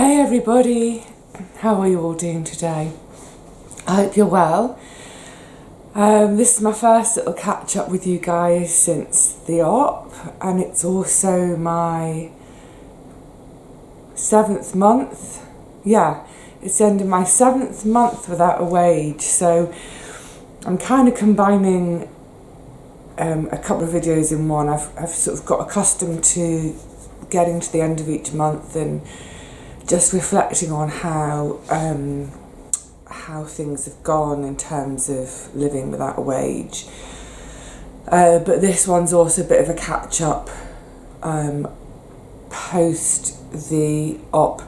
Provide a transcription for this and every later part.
Hey everybody, how are you all doing today? I hope you're well. This is my first little catch up with you guys since the op, and it's also my 7th month. Yeah, it's the end of my 7th month without a wage, so I'm kind of combining a couple of videos in one. I've sort of got accustomed to getting to the end of each month and just reflecting on how things have gone in terms of living without a wage. But this one's also a bit of a catch up post the op.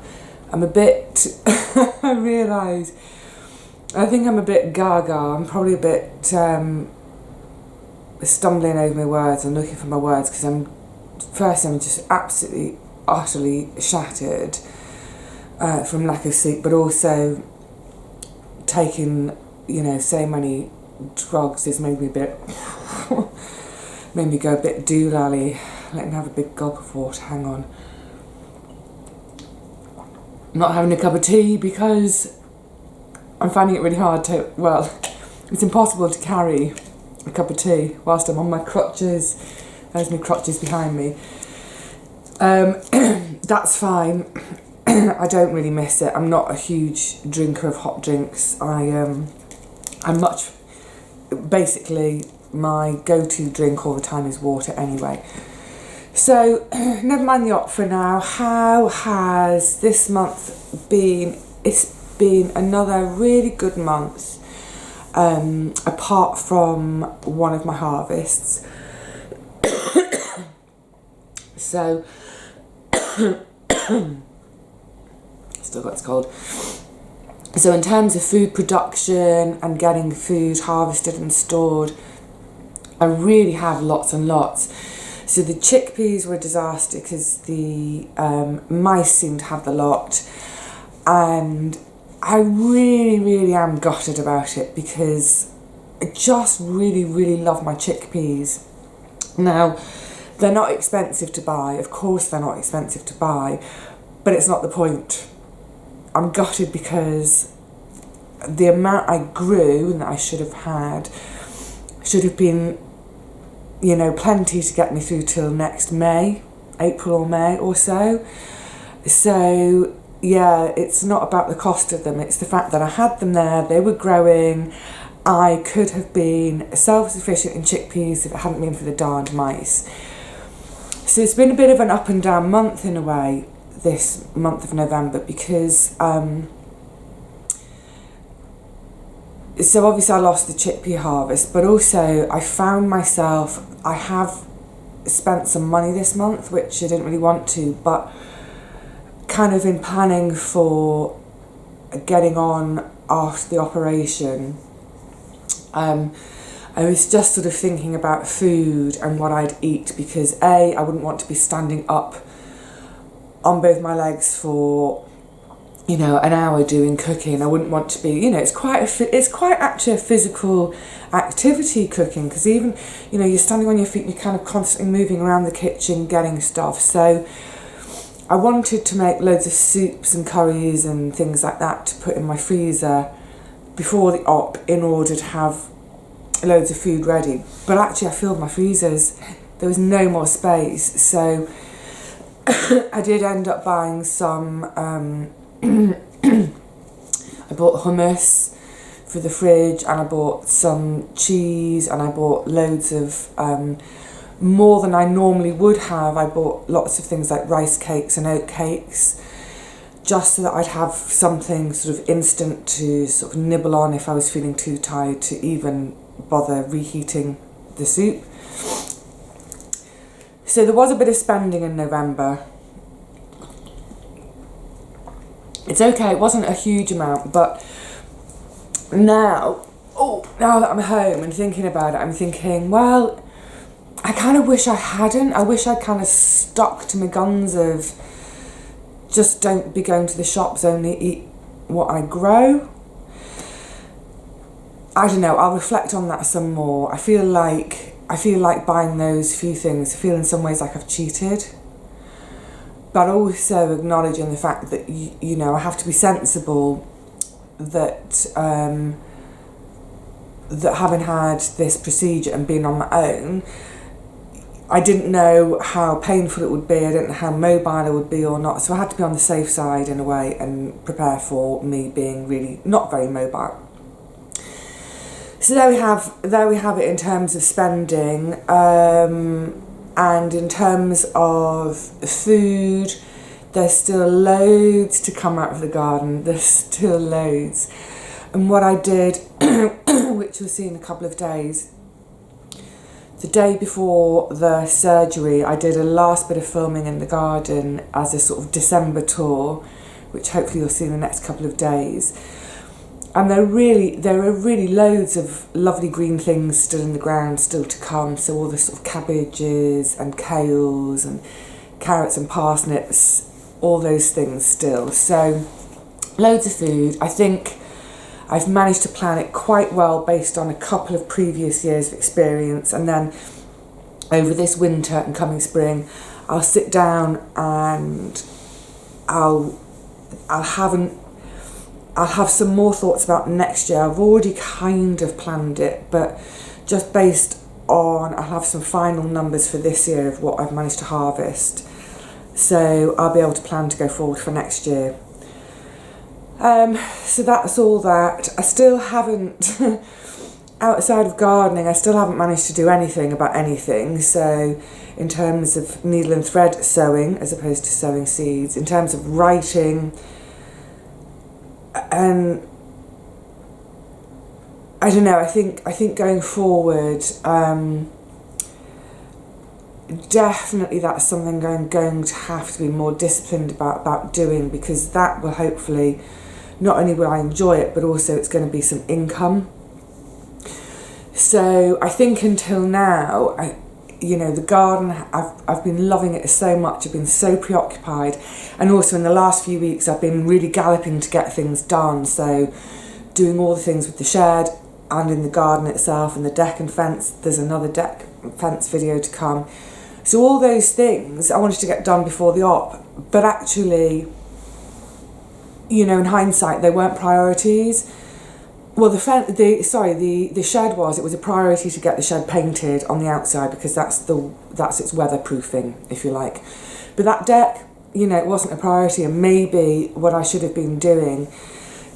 I'm a bit, I think I'm a bit gaga. I'm probably a bit stumbling over my words and looking for my words because I'm just absolutely, utterly shattered from lack of sleep, but also taking, so many drugs has made me go a bit doolally. Let me have a big gulp of water, hang on. I'm not having a cup of tea because I'm finding it really hard it's impossible to carry a cup of tea whilst I'm on my crutches. There's my crutches behind me. That's fine. I don't really miss it. I'm not a huge drinker of hot drinks. Basically my go-to drink all the time is water anyway. So never mind the op for now. How has this month been? It's been another really good month, apart from one of my harvests. So still got this cold. So in terms of food production and getting food harvested and stored, I really have lots and lots. So the chickpeas were a disaster because the mice seem to have the lot, and I really am gutted about it because I just really love my chickpeas. Now, they're not expensive to buy, of course they're not expensive to buy, but it's not the point. I'm gutted because the amount I grew and that I should have had should have been, plenty to get me through till next April or May or so. So yeah, it's not about the cost of them, it's the fact that I had them there, they were growing. I could have been self-sufficient in chickpeas if it hadn't been for the darned mice. So it's been a bit of an up and down month in a way, this month of November, because so obviously I lost the chickpea harvest, but also I found myself, I have spent some money this month, which I didn't really want to, but kind of in planning for getting on after the operation, I was just sort of thinking about food and what I'd eat, because I wouldn't want to be standing up on both my legs for an hour doing cooking. I wouldn't want to be, it's quite actually a physical activity, cooking, because even you're standing on your feet and you're kind of constantly moving around the kitchen getting stuff. So I wanted to make loads of soups and curries and things like that to put in my freezer before the op in order to have loads of food ready. But actually I filled my freezers, there was no more space, so I did end up buying some I bought hummus for the fridge, and I bought some cheese, and I bought loads of more than I normally would have. I bought lots of things like rice cakes and oat cakes, just so that I'd have something sort of instant to sort of nibble on if I was feeling too tired to even bother reheating the soup. So there was a bit of spending in November. It's okay, it wasn't a huge amount, but now that I'm home and thinking about it, I'm thinking, well, I kind of wish I hadn't. I wish I'd kind of stuck to my guns of just don't be going to the shops, only eat what I grow. I don't know, I'll reflect on that some more. I feel like buying those few things, I feel in some ways like I've cheated. but also acknowledging the fact that, you know, I have to be sensible that that having had this procedure and being on my own, I didn't know how painful it would be, I didn't know how mobile I would be or not, so I had to be on the safe side in a way and prepare for me being really not very mobile. So there we have it in terms of spending, and in terms of food, there's still loads to come out of the garden, there's still loads. And what I did, which we'll see in a couple of days, the day before the surgery, I did a last bit of filming in the garden as a sort of December tour, which hopefully you'll see in the next couple of days. And there are really loads of lovely green things still in the ground, still to come. So all the sort of cabbages and kales and carrots and parsnips, all those things still. So loads of food. I think I've managed to plan it quite well based on a couple of previous years of experience, and then over this winter and coming spring I'll sit down and I'll have some more thoughts about next year. I've already kind of planned it, but just based on, I'll have some final numbers for this year of what I've managed to harvest, so I'll be able to plan to go forward for next year. So that's all that. I still haven't, outside of gardening, I still haven't managed to do anything about anything. So in terms of needle and thread sewing, as opposed to sowing seeds, in terms of writing, and I don't know, I think going forward, definitely that's something I'm going to have to be more disciplined about doing, because that will hopefully, not only will I enjoy it, but also it's going to be some income. So I think until now, you know, the garden, I've been loving it so much, I've been so preoccupied, and also in the last few weeks I've been really galloping to get things done, so doing all the things with the shed and in the garden itself, and the deck and fence. There's another deck and fence video to come. So all those things I wanted to get done before the op, but actually, you know, in hindsight, they weren't priorities. Well, the shed was. It was a priority to get the shed painted on the outside, because that's its weatherproofing, if you like. But that deck, you know, it wasn't a priority, and maybe what I should have been doing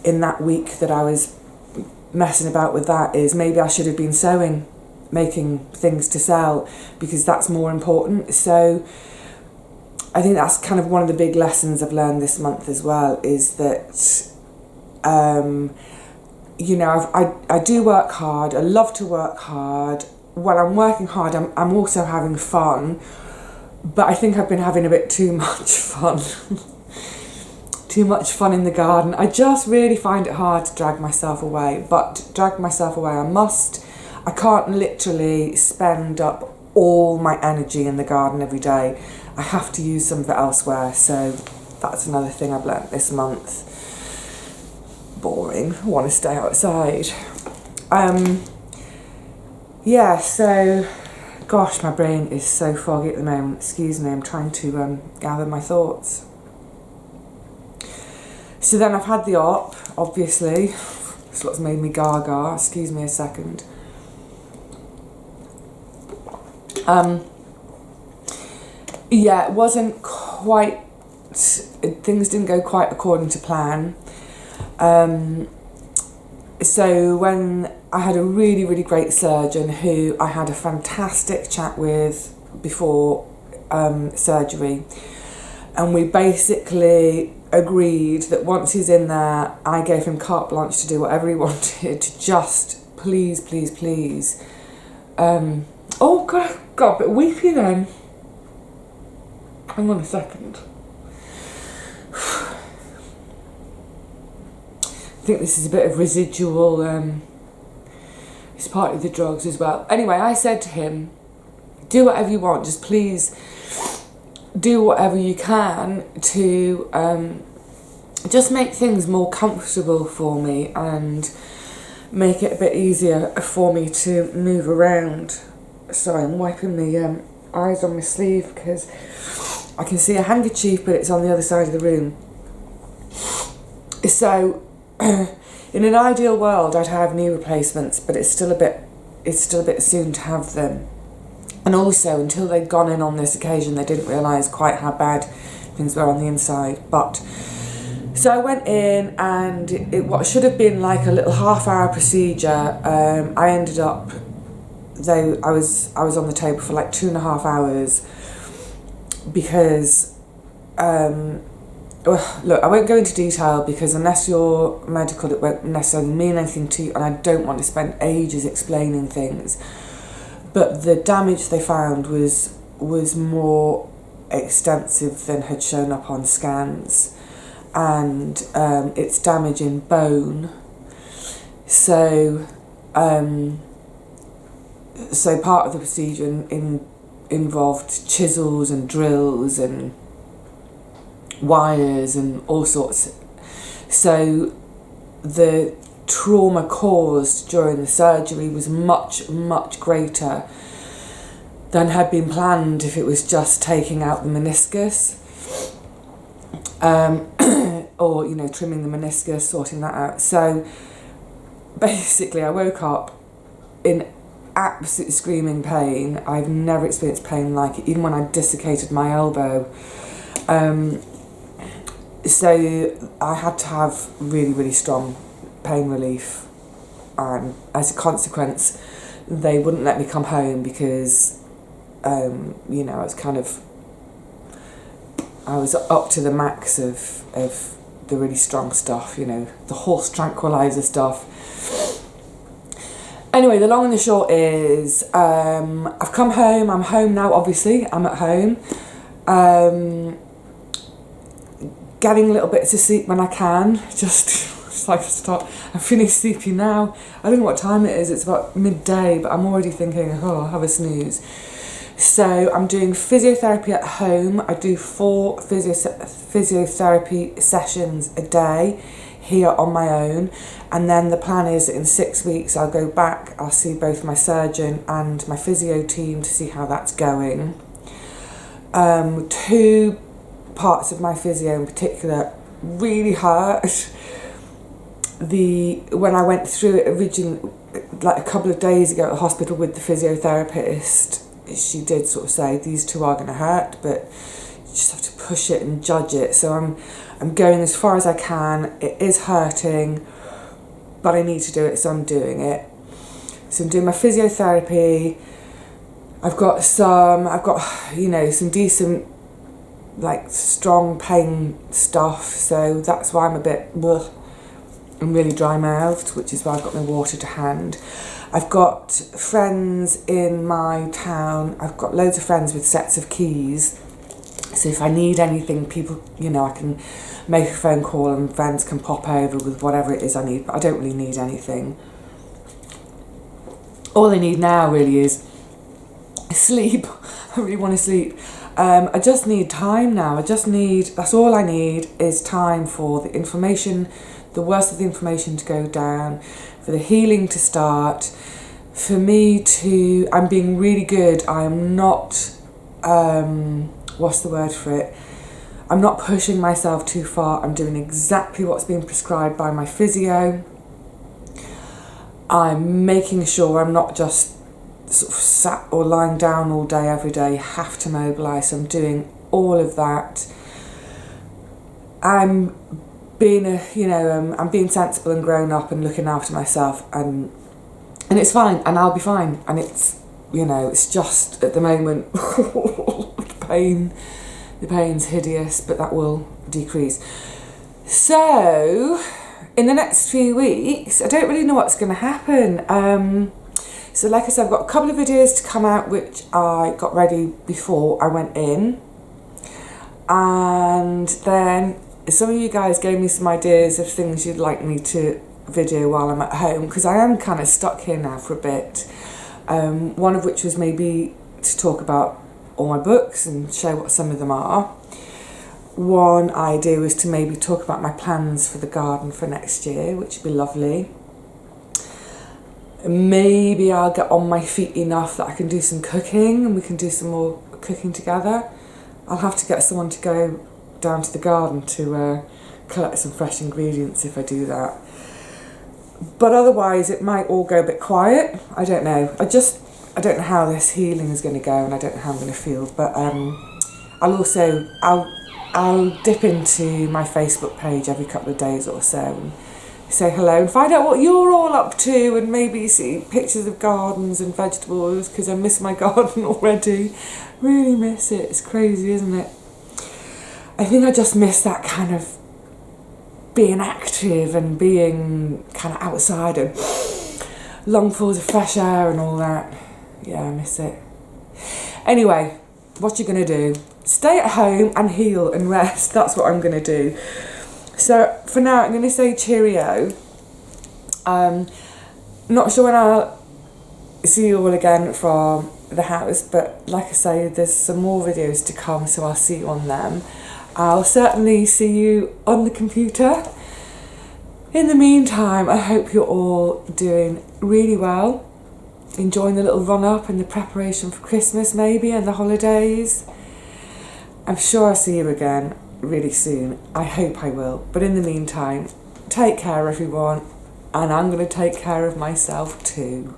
in that week that I was messing about with that is maybe I should have been sewing, making things to sell, because that's more important. So I think that's kind of one of the big lessons I've learned this month as well, is that you know, I do work hard, I love to work hard. When I'm working hard, I'm also having fun, but I think I've been having a bit too much fun. Too much fun in the garden. I just really find it hard to drag myself away, but to drag myself away I can't literally spend up all my energy in the garden every day. I have to use some of it elsewhere, so that's another thing I've learnt this month. Boring, I want to stay outside. Yeah, so gosh, my brain is so foggy at the moment, excuse me, I'm trying to gather my thoughts. So then I've had the op, obviously. This what's made me gaga, excuse me a second. Yeah, it wasn't quite, things didn't go quite according to plan. So when I had a really, really great surgeon who I had a fantastic chat with before surgery, and we basically agreed that once he's in there, I gave him carte blanche to do whatever he wanted, to just please, please, please. Oh God, got a bit weepy then. Hang on a second. I think this is a bit of residual, it's partly the drugs as well. Anyway, I said to him, do whatever you want, just please do whatever you can to just make things more comfortable for me and make it a bit easier for me to move around. Sorry, I'm wiping the eyes on my sleeve because I can see a handkerchief, but it's on the other side of the room. So in an ideal world, I'd have knee replacements, but it's still a bit soon to have them. And also, until they'd gone in on this occasion, they didn't realise quite how bad things were on the inside. But so I went in, and what should have been like a little half-hour procedure, I ended up, though I was on the table for like 2.5 hours, because look, I won't go into detail, because unless you're medical, it won't necessarily mean anything to you, and I don't want to spend ages explaining things. But the damage they found was more extensive than had shown up on scans, and it's damage in bone. So part of the procedure involved chisels and drills and wires and all sorts. So the trauma caused during the surgery was much, much greater than had been planned if it was just taking out the meniscus, or, you know, trimming the meniscus, sorting that out. So basically I woke up in absolute screaming pain. I've never experienced pain like it, even when I dislocated my elbow. So I had to have really, really strong pain relief, and as a consequence they wouldn't let me come home, because you know, I was up to the max of the really strong stuff, you know, the horse tranquilizer stuff. Anyway, the long and the short is I've come home. I'm home now, obviously. I'm at home. Getting little bits of sleep when I can. Just like stop. I'm feeling sleepy now. I don't know what time it is. It's about midday, but I'm already thinking, oh, I'll have a snooze. So I'm doing physiotherapy at home. I do 4 physiotherapy sessions a day here on my own, and then the plan is that in 6 weeks I'll go back. I'll see both my surgeon and my physio team to see how that's going. 2 parts of my physio in particular really hurt. When I went through it originally, like a couple of days ago at the hospital with the physiotherapist, she did sort of say, these 2 are going to hurt, but you just have to push it and judge it. So I'm going as far as I can. It is hurting, but I need to do it, so I'm doing it. So I'm doing my physiotherapy. I've got you know, some decent, like, strong pain stuff, so that's why I'm a bit I'm really dry-mouthed, which is why I've got my water to hand. I've got friends in my town. I've got loads of friends with sets of keys, so if I need anything, people, you know, I can make a phone call and friends can pop over with whatever it is I need, but I don't really need anything. All I need now really is sleep. I really want to sleep. I just need time now. That's all I need is time for the inflammation, the worst of the inflammation to go down, for the healing to start, for me to, I'm being really good. I am not, what's the word for it? I'm not pushing myself too far. I'm doing exactly what's being prescribed by my physio. I'm making sure I'm not just sort of sat or lying down all day every day, have to mobilise. I'm doing all of that. I'm being I'm being sensible and grown up and looking after myself, and it's fine, and I'll be fine. And it's, you know, it's just at the moment the pain's hideous, but that will decrease. So in the next few weeks, I don't really know what's going to happen. So like I said, I've got a couple of videos to come out which I got ready before I went in, and then some of you guys gave me some ideas of things you'd like me to video while I'm at home, because I am kind of stuck here now for a bit. One of which was maybe to talk about all my books and show what some of them are. One idea was to maybe talk about my plans for the garden for next year, which would be lovely. Maybe I'll get on my feet enough that I can do some cooking and we can do some more cooking together. I'll have to get someone to go down to the garden to collect some fresh ingredients if I do that. But otherwise it might all go a bit quiet. I don't know. I don't know how this healing is going to go, and I don't know how I'm going to feel. But I'll dip into my Facebook page every couple of days or so and say hello and find out what you're all up to, and maybe see pictures of gardens and vegetables, because I miss my garden already. Really miss it. It's crazy, isn't it? I think I just miss that kind of being active and being kind of outside and lungfuls of fresh air and all that. Yeah, I miss it. Anyway, what you're going to do, stay at home and heal and rest. That's what I'm going to do. So for now, I'm going to say cheerio. Not sure when I'll see you all again from the house, but like I say, there's some more videos to come, so I'll see you on them. I'll certainly see you on the computer. In the meantime, I hope you're all doing really well, enjoying the little run-up and the preparation for Christmas maybe and the holidays. I'm sure I'll see you again really soon. I hope I will. But in the meantime, take care everyone, and I'm going to take care of myself too.